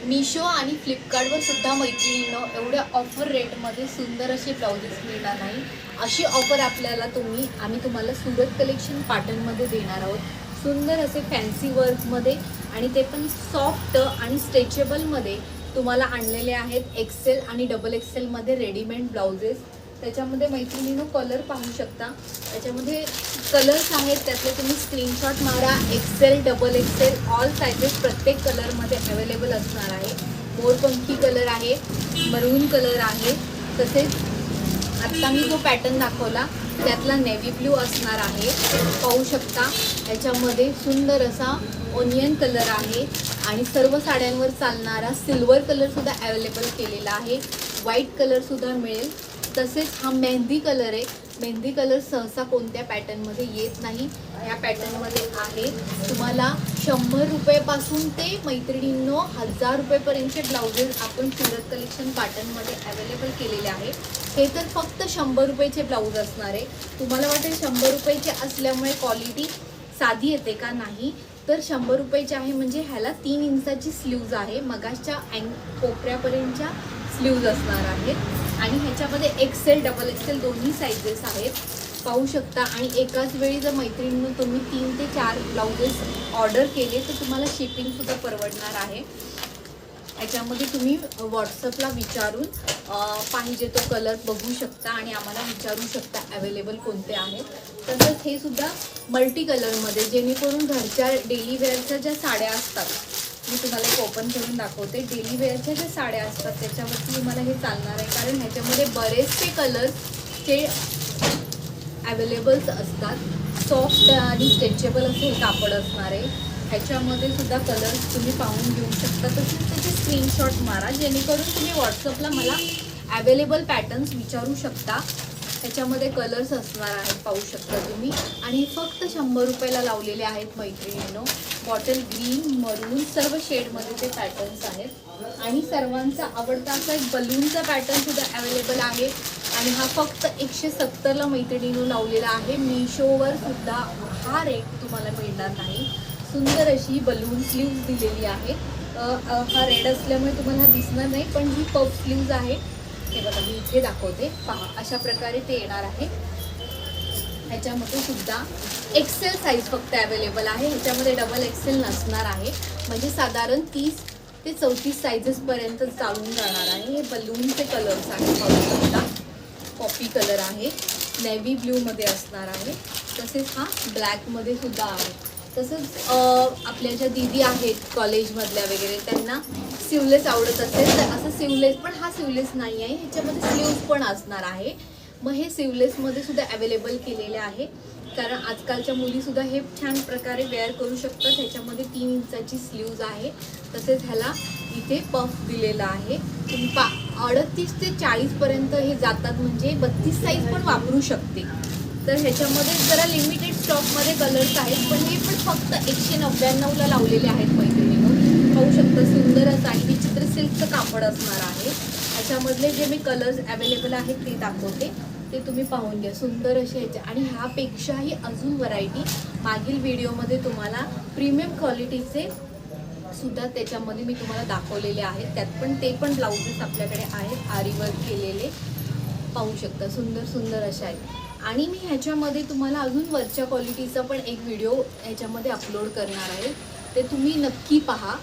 मिशो आणि फ्लिपकार्टवर सुद्धा मैत्रिणींनो एवढ्या ऑफर रेटमध्ये सुंदर असे ब्लाउजेस मिळणार नाही. अशी ऑफर आम्ही तुम्हाला सुरत कलेक्शन पॅटर्नमध्ये देणार आहोत. सुंदर असे फॅन्सी वर्कमध्ये आणि ते पण सॉफ्ट आणि स्ट्रेचेबलमध्ये तुम्हाला आणलेले आहेत. एक्सेल आणि डबल एक्सेलमध्ये रेडीमेड ब्लाउजेस. त्याच्यामध्ये मैत्रिणींनो कलर पाहू शकता. त्याच्यामध्ये कलर्स आहेत, त्यातले तुम्ही स्क्रीनशॉट मारा. Excel, double excel, all sizes प्रत्येक कलरमध्ये अवेलेबल असणार आहे. मोरपंखी कलर आहे, मरून कलर आहे, तसेच आत्ता मी जो पॅटर्न दाखवला त्यातला नेव्ही ब्ल्यू असणार आहे. पाहू शकता याच्यामध्ये सुंदर असा ओनियन कलर आहे आणि सर्व साड्यांवर चालणारा सिल्वर कलरसुद्धा अवेलेबल केलेला आहे. व्हाईट कलरसुद्धा मिळेल. तसेच हा मेहंदी कलर आहे. मेहंदी कलर सहसा कोणत्या पॅटर्नमध्ये येत नाही, या पॅटर्नमध्ये आहे. तुम्हाला 100 रुपयापासून ते मैत्रिणींनो 1000 रुपयेपर्यंतचे ब्लाउजेस आपण सुरत कलेक्शन पॅटर्नमध्ये अवेलेबल केलेले आहे. हे तर फक्त 100 रुपयाचे ब्लाऊज असणार आहे. तुम्हाला वाटेल 100 रुपयाचे असल्यामुळे क्वालिटी साधी येते का? नाही, तर 100 रुपयाचे आहे म्हणजे ह्याला 3 इंचाची स्लीव्ज आहे. मगाच्या कोपऱ्यापर्यंतच्या स्लीव्ज असणार आहेत आणि ह्याच्यामध्ये एक्सेल, डबल एक्सेल दोन्ही साईजेस आहेत. पाहू शकता. आणि एकाच वेळी जर मैत्रिणींनो तुम्ही 3 ते 4 ब्लाउजेस ऑर्डर केले तर तुम्हाला शिपिंगसुद्धा परवडणार आहे. याच्यामध्ये तुम्ही व्हॉट्सअपला विचारून पाहिजे तो कलर बघू शकता आणि आम्हाला विचारू शकता अवेलेबल कोणते आहेत. तसंच हे सुद्धा मल्टी कलरमध्ये, जेणेकरून घरच्या डेली वेअरच्या ज्या साड्या असतात, मी तुम्हाला एक ओपन करून दाखवते. डेली वेअरच्या ज्या साड्या असतात त्याच्यावरती मला हे चालणार आहे, कारण ह्याच्यामध्ये बरेचसे कलर्सचे अवेलेबल्स असतात. सॉफ्ट आणि स्ट्रेचेबल असे हे कापड असणार आहे. ह्याच्यामध्ये सुद्धा कलर्स तुम्ही पाहून घेऊ शकता. तसेच त्याचे स्क्रीनशॉट मारा, जेणेकरून तुम्ही व्हॉट्सअपला मला अवेलेबल पॅटर्न्स विचारू शकता. ह्याच्यामध्ये कलर्स असणार आहेत, पाहू शकता तुम्ही. आणि फक्त 100 रुपयाला लावलेले आहेत मैत्रिणींनो. बॉटल ग्रीन, मरून सर्व शेडमध्ये ते पॅटर्न्स आहेत. आणि सर्वांचा आवडता असा एक बलूनचा पॅटर्न सुद्धा अवेलेबल आहे आणि हा फक्त 170ला मैत्रिणींनो लावलेला आहे. मिशोवर सुद्धा हा रेट तुम्हाला मिळणार नाही. सुंदर अशी बलून स्लीव्ज दिलेली आहे. हा रेड असल्यामुळे तुम्हाला दिसणार नाही, पण ही पफ स्लीव्ज आहे. हे बघा, मी इथे दाखवते, पहा अशा प्रकारे ते येणार आहे. ह्याच्यामध्ये सुद्धा एक्सेल साईज फक्त अवेलेबल आहे. ह्याच्यामध्ये डबल एक्सेल नसणार आहे. म्हणजे साधारण 30 ते 34 साईजेसपर्यंत चालून जाणार आहे. हे बलूनचे कलर्स आहेत, पाहू शकता. कॉफी कलर आहे, नेव्ही ब्ल्यूमध्ये असणार आहे. तसेच हा ब्लॅकमध्ये सुद्धा आहे. तसंच आपल्या ज्या दीदी आहेत कॉलेजमधल्या वगैरे, त्यांना सिवलेस आवडत असेल तर असं सिवलेस, पण हा सिवलेस नाही आहे, ह्याच्यामध्ये स्लीव्ज पण असणार आहे. मग हे सिवलेसमध्ये सुद्धा अवेलेबल केलेले आहे, कारण आजकालच्या मुलीसुद्धा हे छान प्रकारे वेअर करू शकतात. ह्याच्यामध्ये 3 इंचाची स्लीव्ज आहे. तसेच ह्याला इथे पफ दिलेला आहे. तुम्ही 38 ते 40पर्यंत हे जातात, म्हणजे 32 साईज पण वापरू शकते. तर ह्याच्यामध्ये जरा लिमिटेड स्टॉकमध्ये कलर्स आहेत, पण हे पण फक्त 199ला लावलेले आहेत मैत्रिणींनो. पाहू शकता. सुंदर असं आणि विचित्र सिल्कचं कापड असणार आहे. ह्याच्यामधले जे मी कलर्स अवेलेबल आहेत ते दाखवते, ते तुम्ही पाहून घ्या. सुंदर असे ह्याचे आणि ह्यापेक्षाही अजून व्हरायटी मागील व्हिडिओमध्ये तुम्हाला प्रीमियम क्वालिटीचे सुद्धा त्याच्यामध्ये मी तुम्हाला दाखवलेले आहेत. त्यात पण ते पण ब्लाउजेस आपल्याकडे आहेत आरी वर्क केलेले, पाहू शकता. सुंदर सुंदर अशा आहेत. आणि मी ह्याच्यामध्ये तुम्हाला अजून वरच्या क्वालिटीचा पण एक व्हिडिओ ह्याच्यामध्ये अपलोड करणार आहे, ते तुम्ही नक्की पहा.